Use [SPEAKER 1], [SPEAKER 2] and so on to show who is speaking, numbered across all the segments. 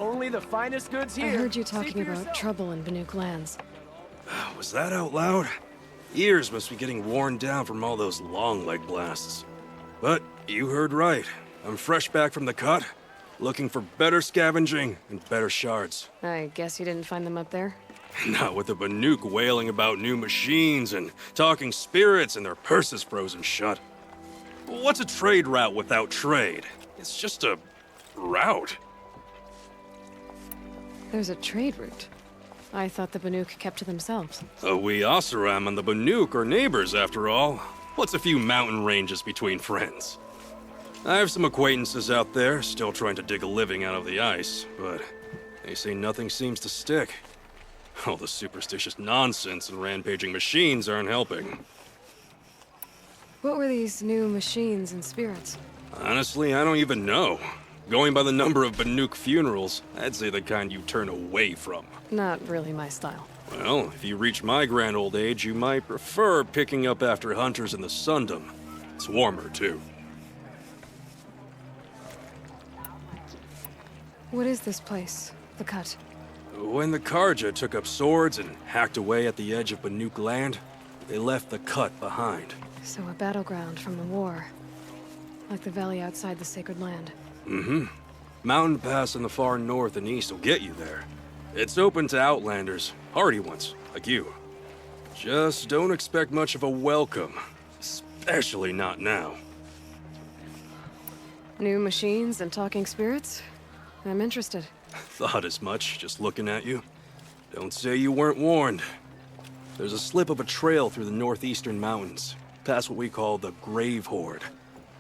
[SPEAKER 1] Only the finest goods here.
[SPEAKER 2] I heard you
[SPEAKER 1] See
[SPEAKER 2] talking
[SPEAKER 1] for
[SPEAKER 2] about
[SPEAKER 1] yourself.
[SPEAKER 2] trouble in Banuk lands.
[SPEAKER 3] Was that out loud? Ears must be getting worn down from all those long leg blasts. But you heard right. I'm fresh back from the cut, looking for better scavenging and better shards.
[SPEAKER 2] I guess you didn't find them up there?
[SPEAKER 3] Not with the Banuk wailing about new machines and talking spirits and their purses frozen shut. What's a trade route without trade? It's just a route.
[SPEAKER 2] There's a trade route. I thought the Banuk kept to themselves.
[SPEAKER 3] We Oseram and the Banuk are neighbors, after all. What's a few mountain ranges between friends? I have some acquaintances out there, still trying to dig a living out of the ice, but they say nothing seems to stick. All the superstitious nonsense and rampaging machines aren't helping.
[SPEAKER 2] What were these new machines and spirits?
[SPEAKER 3] Honestly, I don't even know. Going by the number of Banuk funerals, I'd say the kind you turn away from.
[SPEAKER 2] Not really my style.
[SPEAKER 3] Well, if you reach my grand old age, you might prefer picking up after hunters in the Sundom. It's warmer, too.
[SPEAKER 2] What is this place? The Cut?
[SPEAKER 3] When the Karja took up swords and hacked away at the edge of Banuk land, they left the Cut behind.
[SPEAKER 2] So a battleground from the war. Like the valley outside the Sacred Land.
[SPEAKER 3] Mm-hmm. Mountain Pass in the far north and east will get you there. It's open to outlanders, hardy ones, like you. Just don't expect much of a welcome, especially not now.
[SPEAKER 2] New machines and talking spirits? I'm interested.
[SPEAKER 3] Thought as much, just looking at you. Don't say you weren't warned. There's a slip of a trail through the northeastern mountains, past what we call the Grave Horde.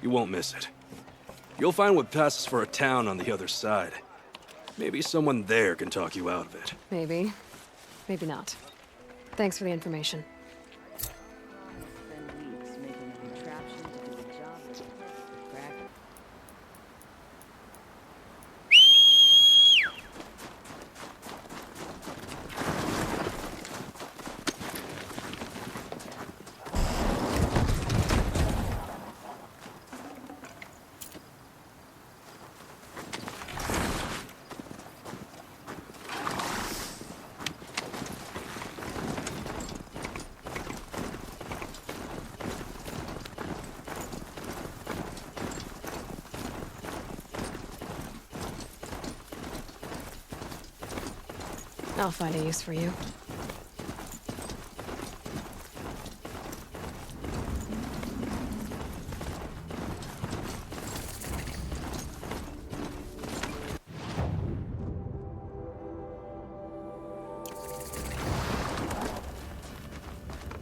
[SPEAKER 3] You won't miss it. You'll find what passes for a town on the other side. Maybe someone there can talk you out of it.
[SPEAKER 2] Maybe. Maybe not. Thanks for the information. I'll find a use for you.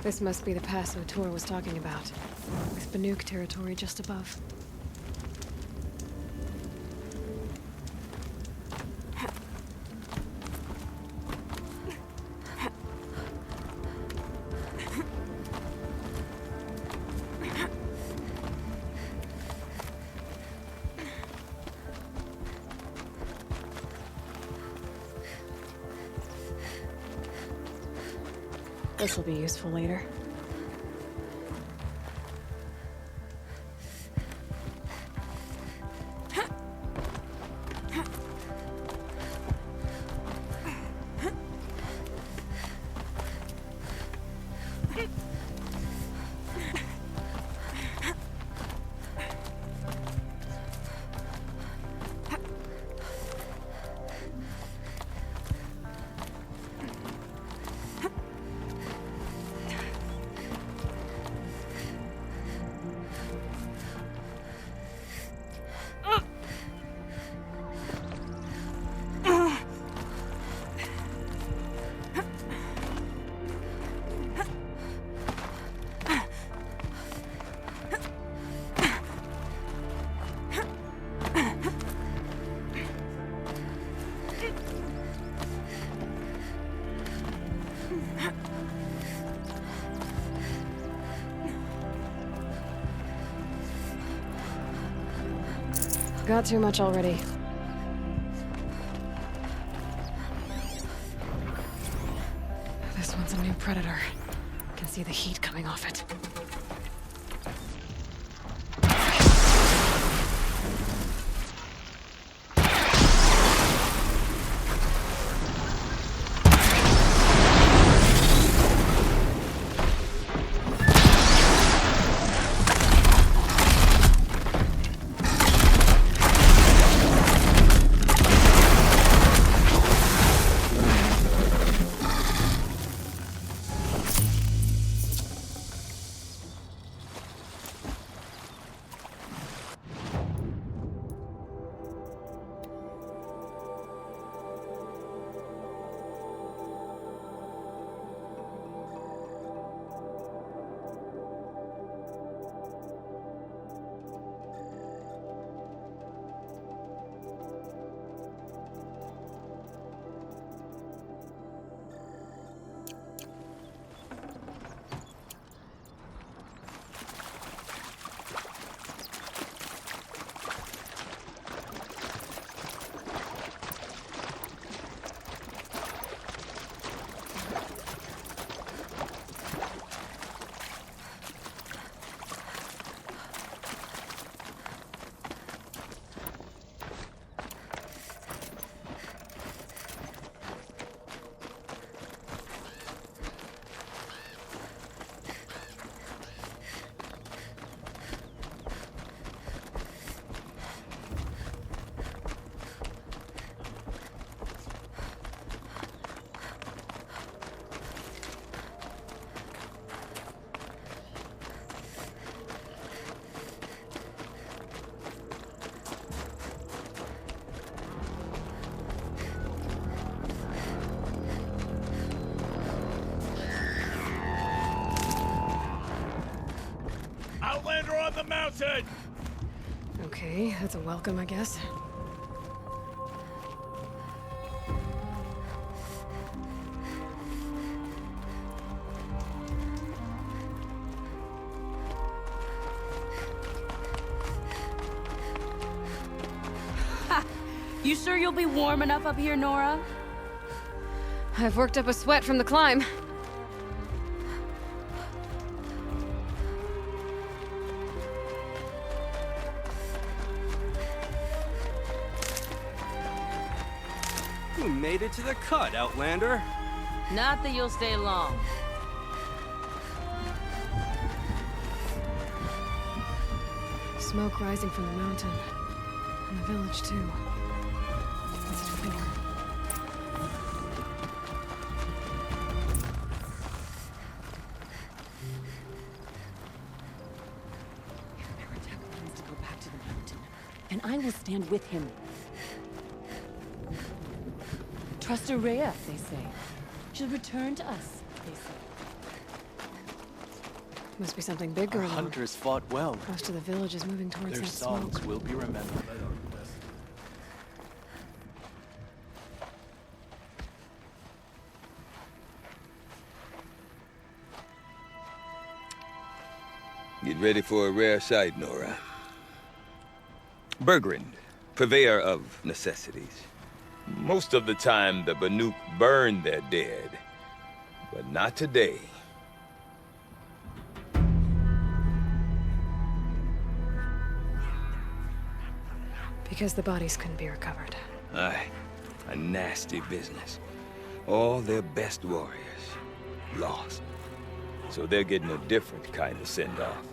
[SPEAKER 2] This must be the pass O'Tor was talking about, with Banuk territory just above. This will be useful later. Got too much already. This one's a new predator. Can see the heat coming off it.
[SPEAKER 1] mountain!
[SPEAKER 2] Okay, that's a welcome, I guess.
[SPEAKER 4] You sure you'll be warm enough up here, Nora?
[SPEAKER 2] I've worked up a sweat from the climb.
[SPEAKER 3] You made it to the cut, Outlander.
[SPEAKER 4] Not that you'll stay long.
[SPEAKER 2] Smoke rising from the mountain. And the village, too. What's it for?
[SPEAKER 4] Arataka plans to go back to the mountain, and I will stand with him. Trust Araya, they say. She'll return to us, they say.
[SPEAKER 2] Must be something big
[SPEAKER 1] Our
[SPEAKER 2] going on.
[SPEAKER 1] hunters fought well.
[SPEAKER 2] Most of the village is moving towards
[SPEAKER 1] Their
[SPEAKER 2] that
[SPEAKER 1] songs
[SPEAKER 2] smoke.
[SPEAKER 1] will be remembered.
[SPEAKER 5] Get ready for a rare sight, Nora. Bergrand, purveyor of necessities. Most of the time, the Banuk burn their dead. But not today.
[SPEAKER 2] Because the bodies couldn't be recovered.
[SPEAKER 5] Aye, a nasty business. All their best warriors lost. So they're getting a different kind of send-off.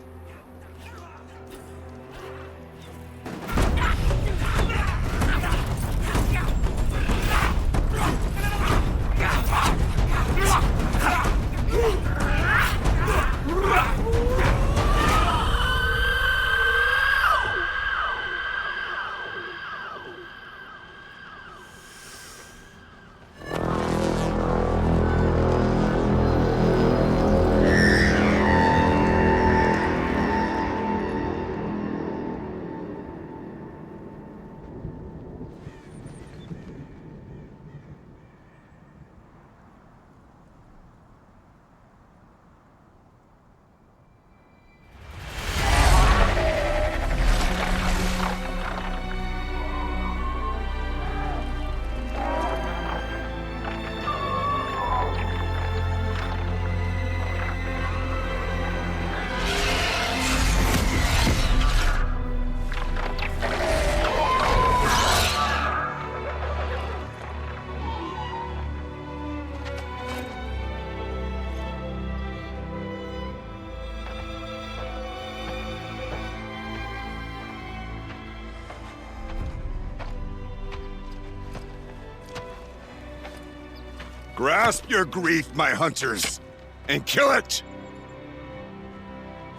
[SPEAKER 6] Grasp your grief, my hunters, and kill it!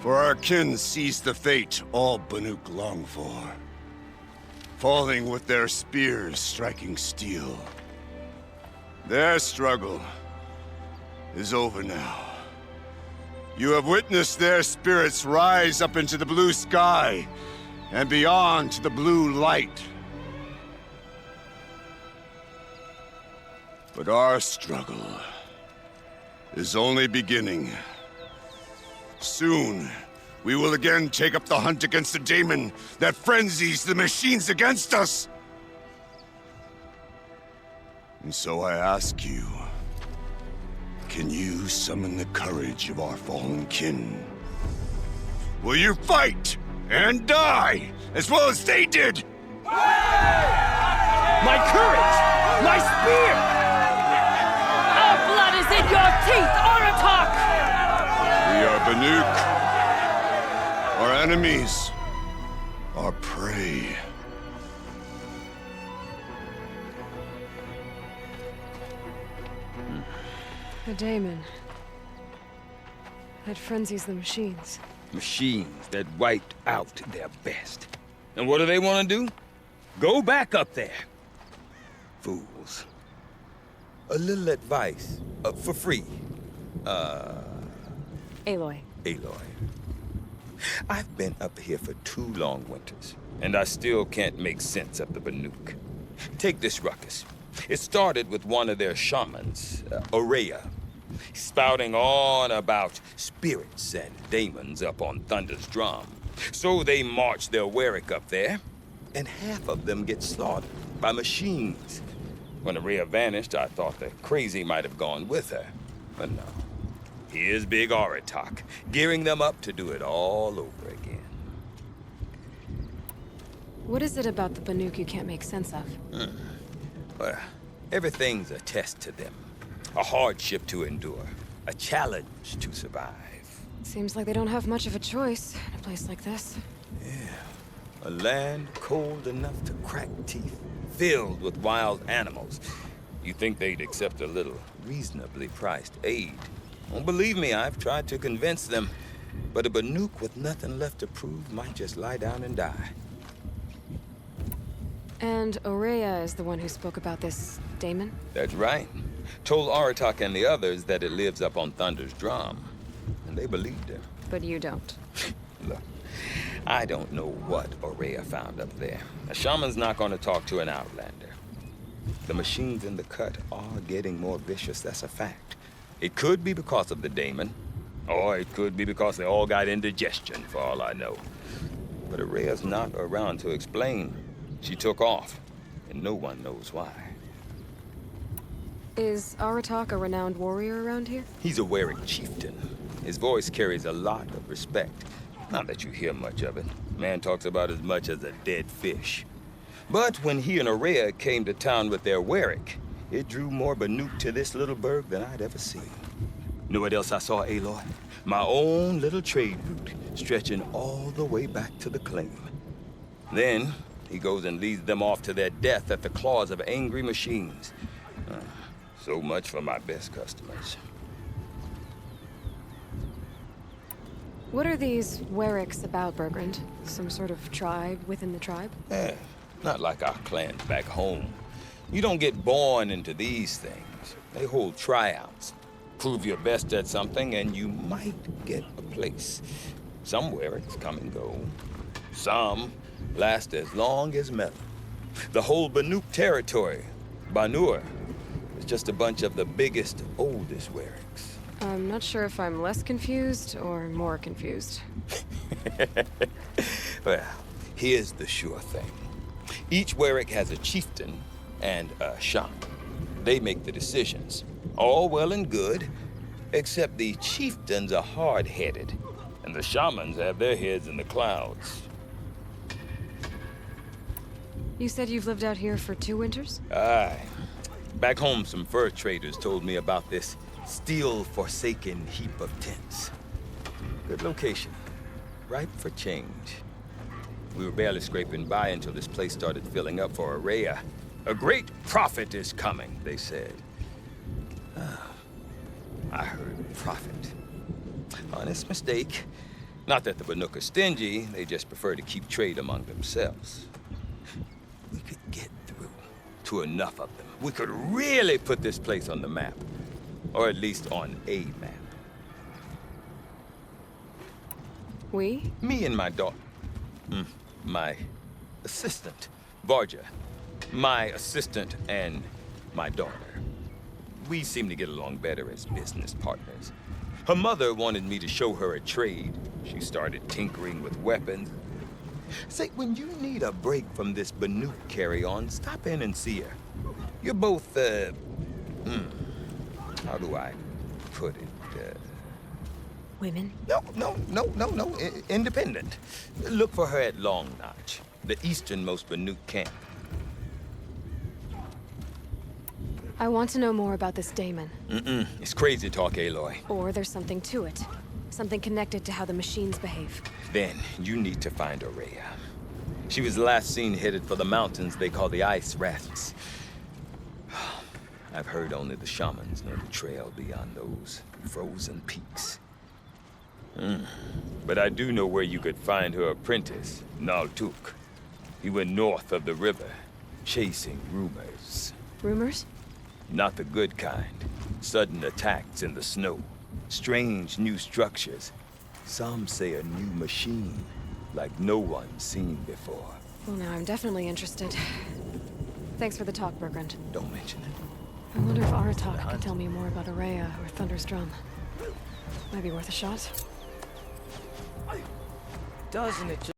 [SPEAKER 6] For our kin sees the fate all Banuk long for. Falling with their spears striking steel. Their struggle is over now. You have witnessed their spirits rise up into the blue sky and beyond to the blue light. But our struggle is only beginning. Soon, we will again take up the hunt against the daemon that frenzies the machines against us. And so I ask you, can you summon the courage of our fallen kin? Will you fight and die as well as they did?
[SPEAKER 1] My courage! My spear!
[SPEAKER 4] Our blood is in your teeth, Aratak!
[SPEAKER 6] We are Banuk. Our enemies are prey.
[SPEAKER 2] The daemon. That frenzies the machines.
[SPEAKER 5] Machines that wiped out their best. And what do they want to do? Go back up there. Fools. A little advice, for free.
[SPEAKER 2] Aloy.
[SPEAKER 5] Aloy. I've been up here for 2 long winters, and I still can't make sense of the Banuk. Take this ruckus. It started with one of their shamans, Orea, spouting on about spirits and demons up on Thunder's drum. So they march their Warwick up there, and half of them get slaughtered by machines. When Orea vanished, I thought the crazy might have gone with her, but no. Here's Big Aratak, gearing them up to do it all over again.
[SPEAKER 2] What is it about the Banuk you can't make sense of?
[SPEAKER 5] Well, everything's a test to them. A hardship to endure. A challenge to survive.
[SPEAKER 2] Seems like they don't have much of a choice in a place like this.
[SPEAKER 5] A land cold enough to crack teeth, filled with wild animals. You think they'd accept a little reasonably priced aid. Well, believe me, I've tried to convince them. But a Banuk with nothing left to prove might just lie down and die.
[SPEAKER 2] And Orea is the one who spoke about this daemon?
[SPEAKER 5] That's right. Told Aratak and the others that it lives up on Thunder's drum. And they believed him.
[SPEAKER 2] But you don't.
[SPEAKER 5] Look, I don't know what Orea found up there. A shaman's not going to talk to an outlander. The machines in the cut are getting more vicious, that's a fact. It could be because of the daemon, or it could be because they all got indigestion, for all I know. But Orea's not around to explain. She took off, and no one knows why.
[SPEAKER 2] Is Aratak a renowned warrior around here?
[SPEAKER 5] He's a Warwick chieftain. His voice carries a lot of respect. Not that you hear much of it. Man talks about as much as a dead fish. But when he and Orea came to town with their Warwick, it drew more Banuk to this little burg than I'd ever seen. Know what else I saw, Aloy? My own little trade route, stretching all the way back to the claim. Then, he goes and leads them off to their death at the claws of angry machines. So much for my best customers.
[SPEAKER 2] What are these Warwicks about, Bergrand? Some sort of tribe within the tribe?
[SPEAKER 5] Not like our clans back home. You don't get born into these things. They hold tryouts. Prove your best at something and you might get a place. Some Warwicks come and go. Some last as long as metal. The whole Banuk territory, Banur, is just a bunch of the biggest, oldest Warwicks.
[SPEAKER 2] I'm not sure if I'm less confused or more confused.
[SPEAKER 5] Well, here's the sure thing. Each Warwick has a chieftain and a shaman. They make the decisions. All well and good, except the chieftains are hard-headed, and the shamans have their heads in the clouds.
[SPEAKER 2] You said you've lived out here for 2 winters?
[SPEAKER 5] Aye. Back home, some fur traders told me about this steel-forsaken heap of tents. Good location. Ripe for change. We were barely scraping by until this place started filling up for Orea. A great prophet is coming, they said. I heard prophet. Honest mistake. Not that the Banuk are stingy, they just prefer to keep trade among themselves. We could get through to enough of them. We could really put this place on the map. Or at least on a map.
[SPEAKER 2] We?
[SPEAKER 5] Me and my daughter. My assistant, Varja. My assistant and my daughter. We seem to get along better as business partners. Her mother wanted me to show her a trade. She started tinkering with weapons. Say, when you need a break from this Banuk carry-on, stop in and see her. You're both, how do I put it?
[SPEAKER 2] Women?
[SPEAKER 5] No. Independent. Look for her at Long Notch, the easternmost Banuk camp.
[SPEAKER 2] I want to know more about this daemon.
[SPEAKER 5] It's crazy talk, Aloy.
[SPEAKER 2] Or there's something to it. Something connected to how the machines behave.
[SPEAKER 5] Then, you need to find Orea. She was last seen headed for the mountains they call the Ice Rafts. I've heard only the shamans know the trail beyond those frozen peaks. But I do know where you could find her apprentice, Naltuk. He went north of the river, chasing rumors.
[SPEAKER 2] Rumors?
[SPEAKER 5] Not the good kind. Sudden attacks in the snow. Strange new structures. Some say a new machine, like no one's seen before.
[SPEAKER 2] Well, now I'm definitely interested. Thanks for the talk, Bergrund.
[SPEAKER 5] Don't mention it.
[SPEAKER 2] I wonder if Aratak can tell me more about Araya or Thunder's Drum. Might be worth a shot.
[SPEAKER 1] Doesn't it